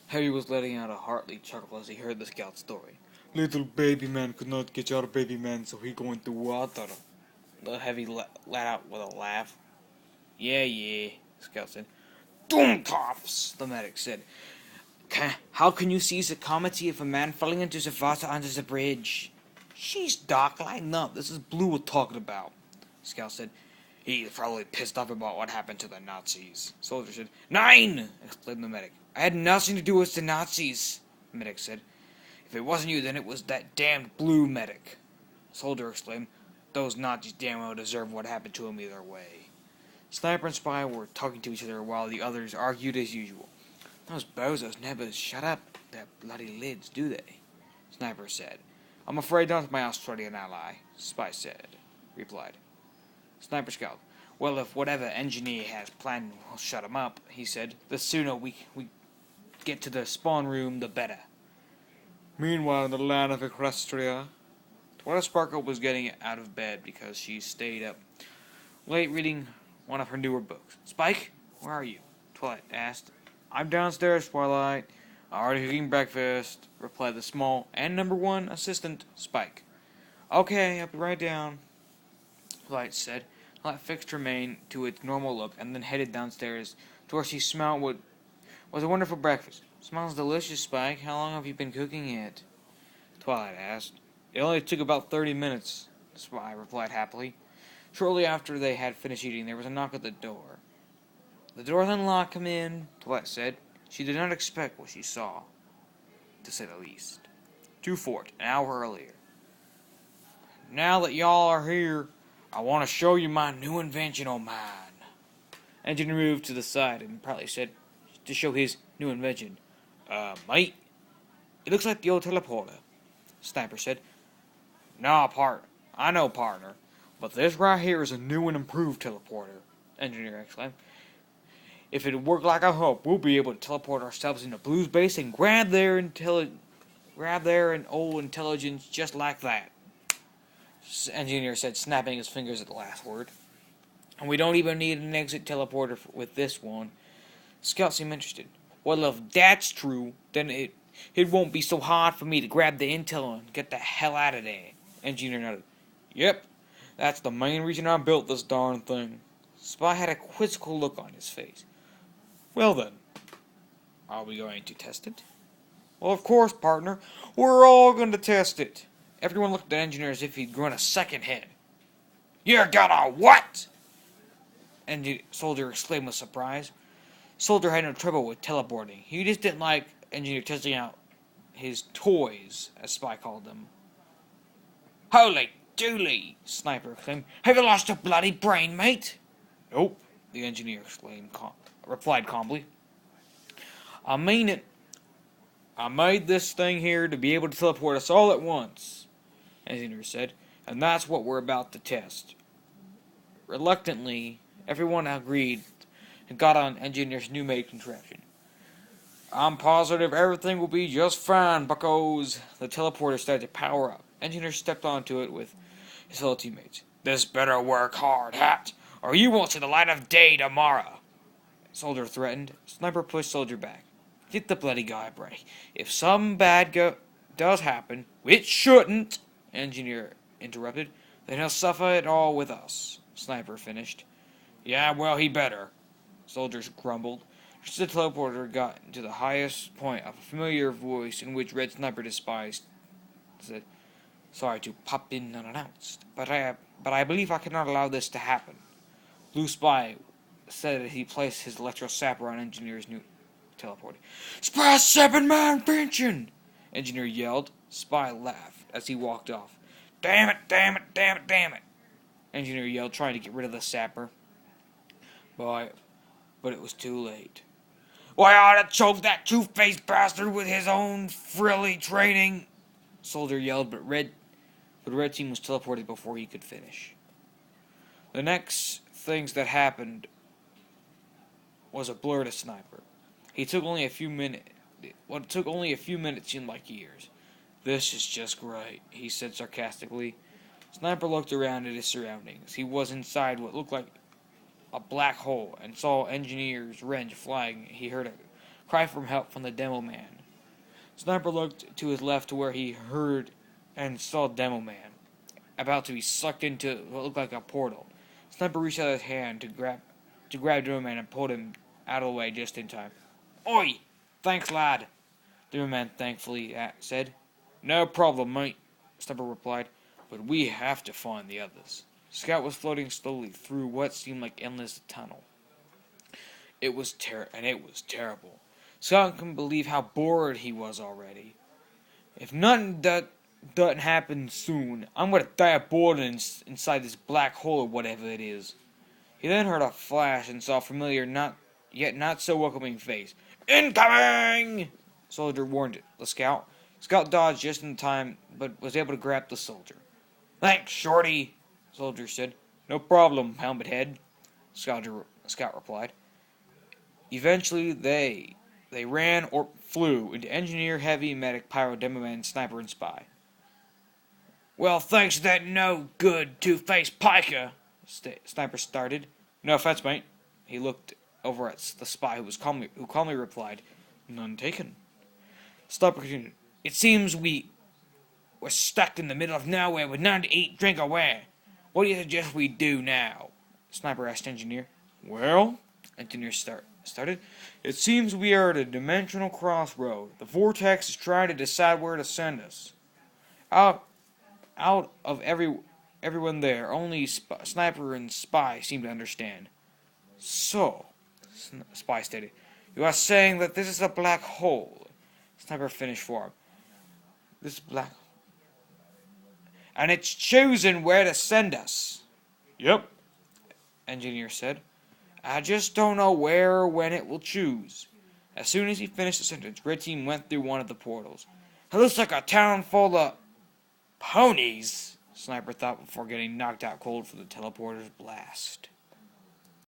Harry was letting out a hearty chuckle as he heard the scout's story. Little baby man could not catch our baby man, so he go into water. The heavy let out with a laugh. Yeah, the scout said. Dummkopfs, the medic said. How can you see the comedy of a man falling into the water under the bridge? She's Doc, line up. This is Blue we're talking about, the scout said. He's probably pissed off about what happened to the Nazis. Soldier said. Nine! Exclaimed the medic. I had nothing to do with the Nazis, the medic said. If it wasn't you, then it was that damned Blue medic. Soldier exclaimed. Those Nazis damn well deserve what happened to him either way. Sniper and Spy were talking to each other while the others argued as usual. Those bozos never shut up their bloody lids, do they? Sniper said. I'm afraid not, my Australian ally, Spy replied. Sniper scowled. Well, if whatever engineer has planned will shut him up, he said, the sooner we get to the spawn room, the better. Meanwhile, in the land of Equestria, Twilight Sparkle was getting out of bed because she stayed up late reading one of her newer books. Spike, where are you? Twilight asked. I'm downstairs, Twilight. Already cooking breakfast, replied the small and number one assistant, Spike. Okay, I'll be right down, Twilight said. Twilight fixed her mane to its normal look and then headed downstairs to where she smelled what was a wonderful breakfast. Smells delicious, Spike. How long have you been cooking it? Twilight asked. It only took about 30 minutes, Spy replied happily. Shortly after they had finished eating, there was a knock at the door. The door's unlocked, come in, Twilight said. She did not expect what she saw, to say the least. To Fort, an hour earlier. Now that y'all are here, I want to show you my new invention on mine. Engineer moved to the side and proudly said, to show his new invention. Mate, it looks like the old teleporter, Sniper said. Nah, I know, partner, but this right here is a new and improved teleporter, Engineer exclaimed. If it worked like I hope, we'll be able to teleport ourselves into Blue's base and grab their old intelligence just like that, Engineer said, snapping his fingers at the last word. And we don't even need an exit teleporter with this one. Scout seemed interested. Well, if that's true, then it won't be so hard for me to grab the intel and get the hell out of there. Engineer nodded. Yep, that's the main reason I built this darn thing. Spy had a quizzical look on his face. Well then, are we going to test it? Well, of course, partner. We're all going to test it. Everyone looked at the engineer as if he'd grown a second head. You're gonna what? Soldier exclaimed with surprise. Soldier had no trouble with teleporting. He just didn't like Engineer testing out his toys, as Spy called them. Holy dooly, Sniper exclaimed. Have you lost your bloody brain, mate? Nope, the engineer replied calmly. I mean it. I made this thing here to be able to teleport us all at once, Engineer said, and that's what we're about to test. Reluctantly, everyone agreed and got on Engineer's new-made contraption. I'm positive everything will be just fine, buckos. The teleporter started to power up. Engineer stepped onto it with his fellow teammates. This better work hard, Hat, or you won't see the light of day tomorrow, Soldier threatened. Sniper pushed Soldier back. Get the bloody guy a break. If some bad does happen, which shouldn't, Engineer interrupted, then he'll suffer it all with us, Sniper finished. Yeah, well, he better, Soldiers grumbled. Just as the teleporter got to the highest point of a familiar voice in which Red Sniper despised, said, Sorry to pop in unannounced, but I believe I cannot allow this to happen. Blue Spy said that he placed his electro sapper on Engineer's new teleporter. Spy SAPPIN my invention! Engineer yelled. Spy laughed as he walked off. Damn it, damn it, damn it, damn it! Engineer yelled, trying to get rid of the sapper. But it was too late. Why, I ought to choke that two-faced bastard with his own frilly training! Soldier yelled, but Red Team was teleported before he could finish. The next things that happened was a blur to Sniper. What took only a few minutes seemed like years. This is just great, he said sarcastically. Sniper looked around at his surroundings. He was inside what looked like a black hole and saw Engineer's wrench flying. He heard a cry for help from the Demo Man. Sniper looked to his left to where he heard and saw Demo Man, about to be sucked into what looked like a portal. Sniper reached out his hand to grab Demo Man and pulled him out of the way just in time. Oi! Thanks, lad, Demo Man thankfully said. No problem, mate, Sniper replied, but we have to find the others. Scout was floating slowly through what seemed like endless tunnel. It was terrible. Scout couldn't believe how bored he was already. If nothing doesn't happen soon, I'm gonna die of boredom inside this black hole or whatever it is. He then heard a flash and saw a familiar, not so welcoming face. Incoming! Soldier warned the scout. Scout dodged just in time, but was able to grab the soldier. Thanks, Shorty, soldier said. No problem, helmet head, Scout replied. Eventually, they ran or flew into engineer, heavy, medic, pyro, demo man, sniper, and spy. Well, thanks to that no-good, two-faced piker, Sniper started. No offense, mate. He looked over at the spy who calmly replied, None taken. Sniper continued. It seems we're stuck in the middle of nowhere with none to eat, drink, or wear. What do you suggest we do now? Sniper asked engineer. Well, engineer started. It seems we are at a dimensional crossroad. The vortex is trying to decide where to send us. Out of everyone there, only Sniper and Spy seem to understand. So, Spy stated, you are saying that this is a black hole. Sniper finished for him. This black hole. And it's choosing where to send us. Yep, engineer said. I just don't know where or when it will choose. As soon as he finished the sentence, Red Team went through one of the portals. It looks like a town full of ponies, Sniper thought before getting knocked out cold for the teleporter's blast.